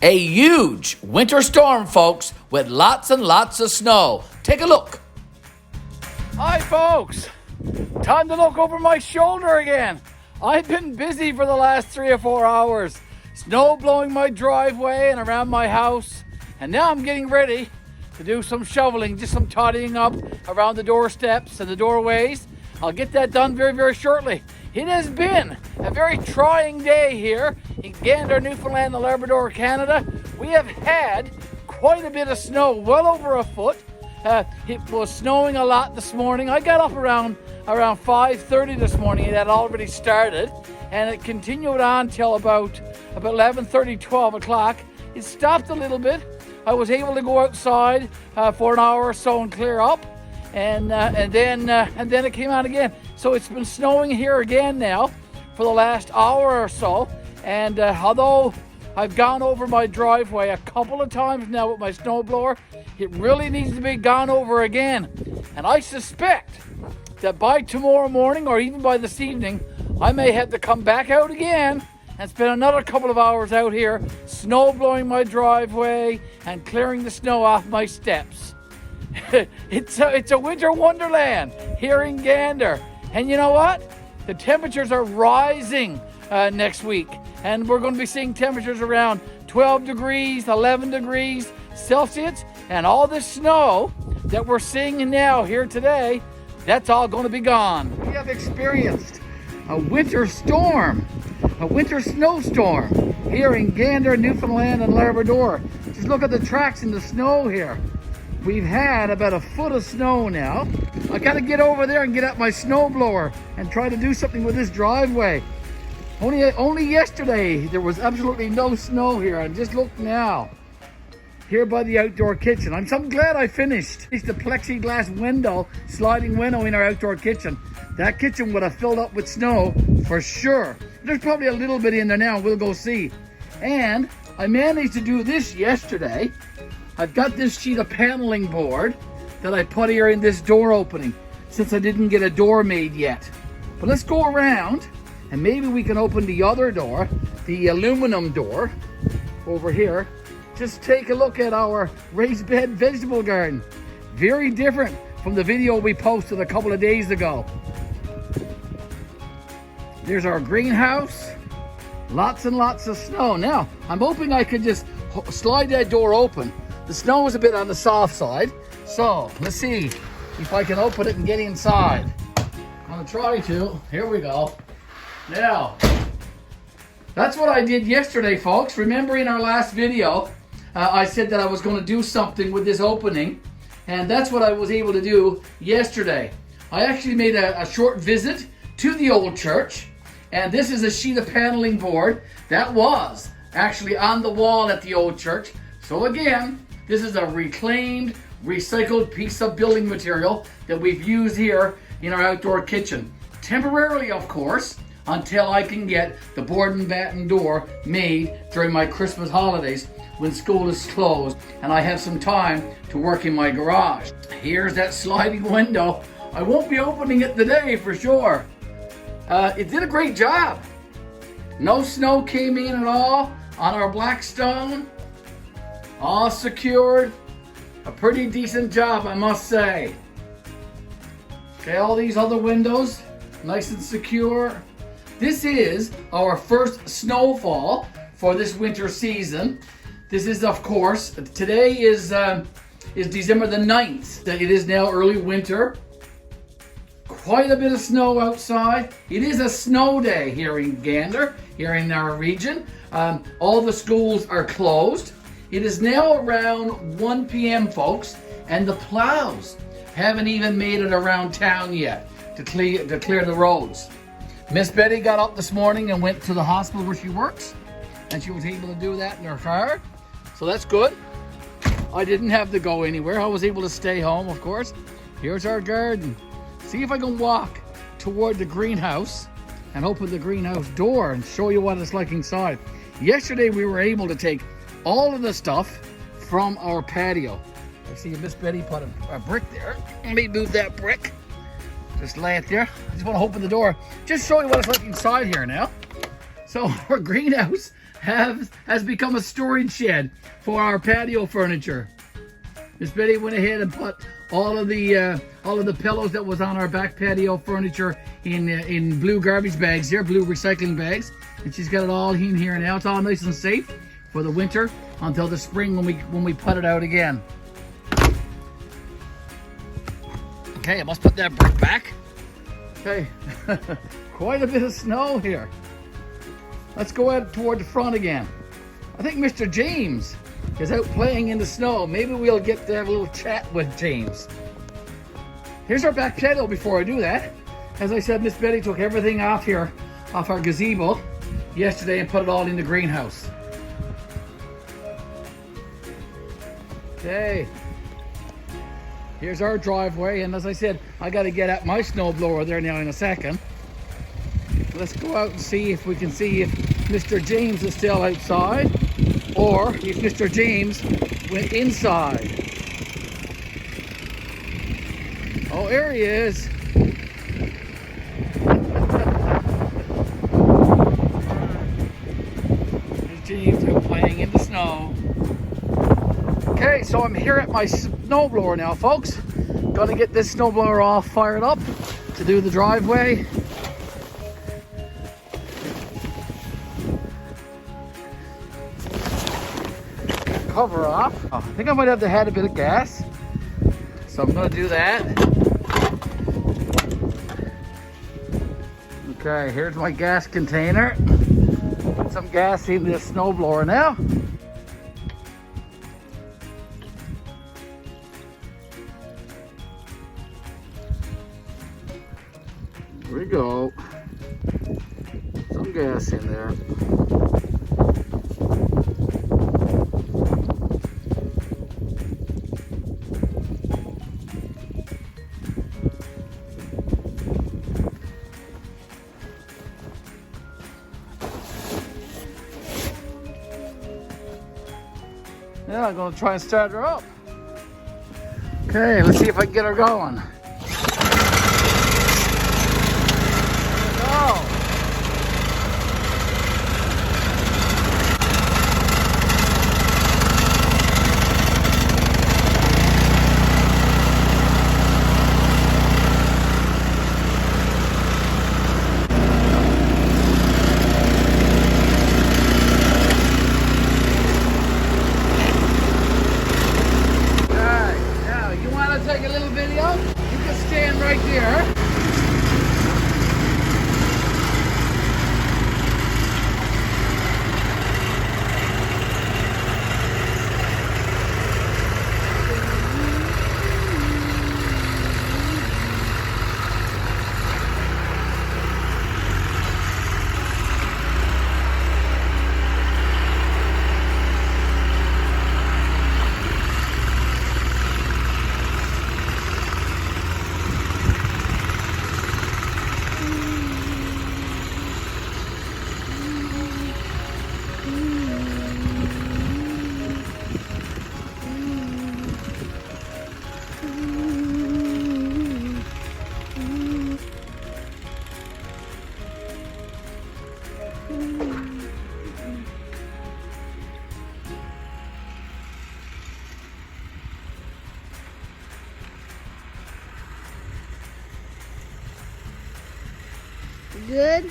A huge winter storm, folks, with lots and lots of snow. Take a look. Hi, folks. Time to look over my shoulder again. I've been busy for the last 3 or 4 hours, snow blowing my driveway and around my house. And now I'm getting ready to do some shoveling, just some tidying up around the doorsteps and the doorways. I'll get that done very, very shortly. It has been a very trying day here in Gander, Newfoundland and Labrador, Canada. We have had quite a bit of snow, well over a foot. It was snowing a lot this morning. I got up around 5:30 this morning. It had already started, and it continued on till about 11:30, 12 o'clock. It stopped a little bit. I was able to go outside for an hour or so and clear up, and then it came on again. So it's been snowing here again now for the last hour or so. And although I've gone over my driveway a couple of times now with my snowblower, it really needs to be gone over again. And I suspect that by tomorrow morning or even by this evening, I may have to come back out again and spend another couple of hours out here snow blowing my driveway and clearing the snow off my steps. It's a winter wonderland here in Gander. And you know what? The temperatures are rising next week. And we're going to be seeing temperatures around 12 degrees, 11 degrees Celsius. And all this snow that we're seeing now here today, that's all going to be gone. We have experienced a winter storm, a winter snowstorm here in Gander, Newfoundland and Labrador. Just look at the tracks in the snow here. We've had about a foot of snow now. I gotta get over there and get out my snowblower and try to do something with this driveway. Only yesterday there was absolutely no snow here, and just look now. Here by the outdoor kitchen. I'm so glad I finished. It's the plexiglass window, sliding window in our outdoor kitchen. That kitchen would have filled up with snow for sure. There's probably a little bit in there now, we'll go see. And I managed to do this yesterday. I've got this sheet of paneling board that I put here in this door opening since I didn't get a door made yet. But let's go around and maybe we can open the other door, the aluminum door over here. Just take a look at our raised bed vegetable garden. Very different from the video we posted a couple of days ago. There's our greenhouse. Lots and lots of snow. Now, I'm hoping I could just slide that door open. The snow is a bit on the soft side, so let's see if I can open it and get inside. I'm gonna try to. Here we go. Now, that's what I did yesterday, folks. Remember in our last video, I said that I was going to do something with this opening, and that's what I was able to do yesterday. I actually made a short visit to the old church, and this is a sheet of paneling board that was actually on the wall at the old church. So again, this is a reclaimed, recycled piece of building material that we've used here in our outdoor kitchen. Temporarily, of course, until I can get the board and batten door made during my Christmas holidays when school is closed and I have some time to work in my garage. Here's that sliding window. I won't be opening it today for sure. It did a great job. No snow came in at all on our black stone. All secured. A pretty decent job, I must say. Okay, all these other windows, nice and secure. This is our first snowfall for this winter season. This is, of course, today is December the 9th. It is now early winter. Quite a bit of snow outside. It is a snow day here in Gander, here in our region. All the schools are closed. It is now around 1 p.m., folks, and the plows haven't even made it around town yet to clear the roads. Miss Betty got up this morning and went to the hospital where she works, and she was able to do that in her car, so that's good. I didn't have to go anywhere. I was able to stay home, of course. Here's our garden. See if I can walk toward the greenhouse and open the greenhouse door and show you what it's like inside. Yesterday we were able to take all of the stuff from our patio. I see Miss Betty put a brick there. Let me move that brick. Just lay it there. I just want to open the door. Just show you what it's like inside here now. So our greenhouse has become a storage shed for our patio furniture. Miss Betty went ahead and put all of the pillows that was on our back patio furniture in blue garbage bags here, blue recycling bags, and she's got it all in here now. It's all nice and safe for the winter until the spring when we put it out again. Okay, I must put that brick back. Okay, quite a bit of snow here. Let's go out toward the front again. I think Mr. James is out playing in the snow. Maybe we'll get to have a little chat with James. Here's our back patio. Before I do that, as I said, Miss Betty took everything off here, off our gazebo yesterday and put it all in the greenhouse. Okay, here's our driveway, and as I said, I got to get at my snowblower there now in a second. Let's go out and see if we can see if Mr. James is still outside or if Mr. James went inside. Oh, here he is. There's James out playing in the snow. Okay, so I'm here at my snowblower now, folks. Gonna get this snowblower all fired up to do the driveway. Cover off. Oh, I think I might have to add a bit of gas, so I'm gonna do that. Okay, here's my gas container. Put some gas in this snowblower now. Here we go. Some gas in there. Yeah, I'm gonna try and start her up. Okay, let's see if I can get her going. There we go. Take a little video. You can stand right there. Good. You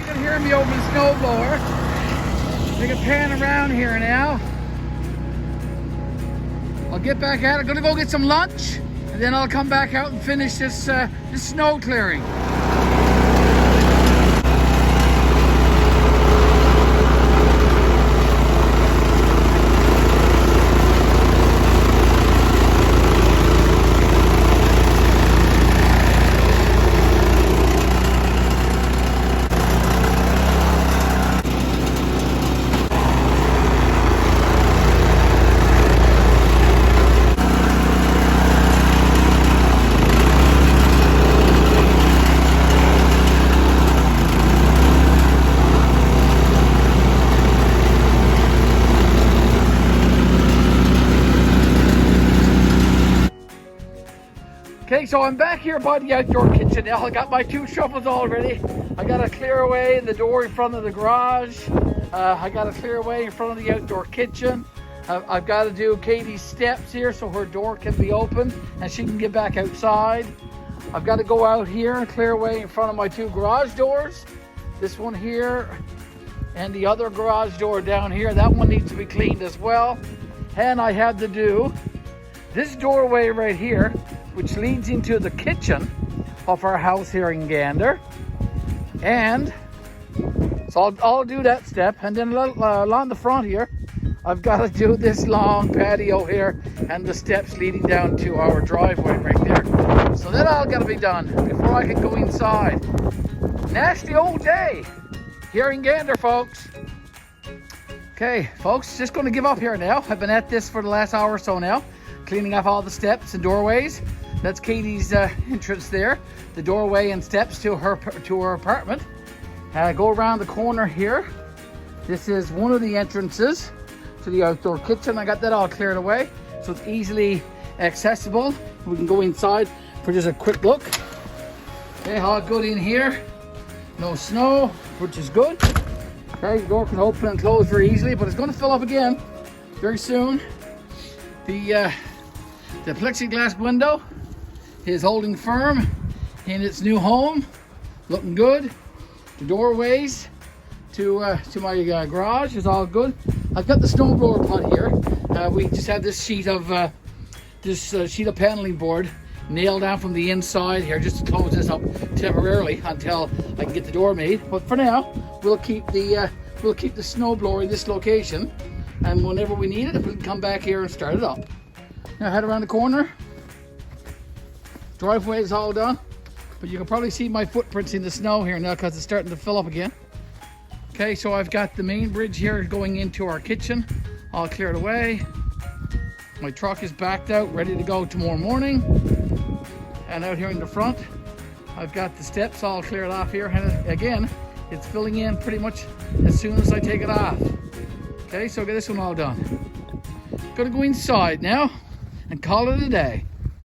can hear me open the snowblower. Take a pan around here now. I'll get back at it. I'm gonna go get some lunch, and then I'll come back out and finish this snow clearing. so I'm back here by the outdoor kitchen now. I got my 2 shovels all ready. I got to clear away the door in front of the garage. I got to clear away in front of the outdoor kitchen. I've got to do Katie's steps here so her door can be opened and she can get back outside. I've got to go out here and clear away in front of my 2 garage doors. This one here and the other garage door down here. That one needs to be cleaned as well. And I had to do this doorway right here, which leads into the kitchen of our house here in Gander. And so I'll do that step. And then along the front here, I've got to do this long patio here and the steps leading down to our driveway right there. So that all got to be done before I can go inside. Nasty old day here in Gander, folks. Okay, folks, just going to give up here now. I've been at this for the last hour or so now, cleaning up all the steps and doorways. That's Katie's entrance there, the doorway and steps to her apartment. Go around the corner here. This is one of the entrances to the outdoor kitchen. I got that all cleared away, so it's easily accessible. We can go inside for just a quick look. Okay, all good in here. No snow, which is good. Okay, the door can open and close very easily, but it's going to fill up again very soon. The plexiglass window is holding firm in its new home, looking good. The doorways to my garage is all good. I've got the snowblower pot here. We just had this sheet of paneling board nailed down from the inside here, just to close this up temporarily until I can get the door made. But for now, we'll keep the snowblower in this location, and whenever we need it, we can come back here and start it up. Now head around the corner. Driveway is all done, but you can probably see my footprints in the snow here now because it's starting to fill up again. Okay, so I've got the main bridge here going into our kitchen, all cleared away. My truck is backed out, ready to go tomorrow morning. And out here in the front, I've got the steps all cleared off here. And again, it's filling in pretty much as soon as I take it off. Okay, so get this one all done. Gonna go inside now and call it a day.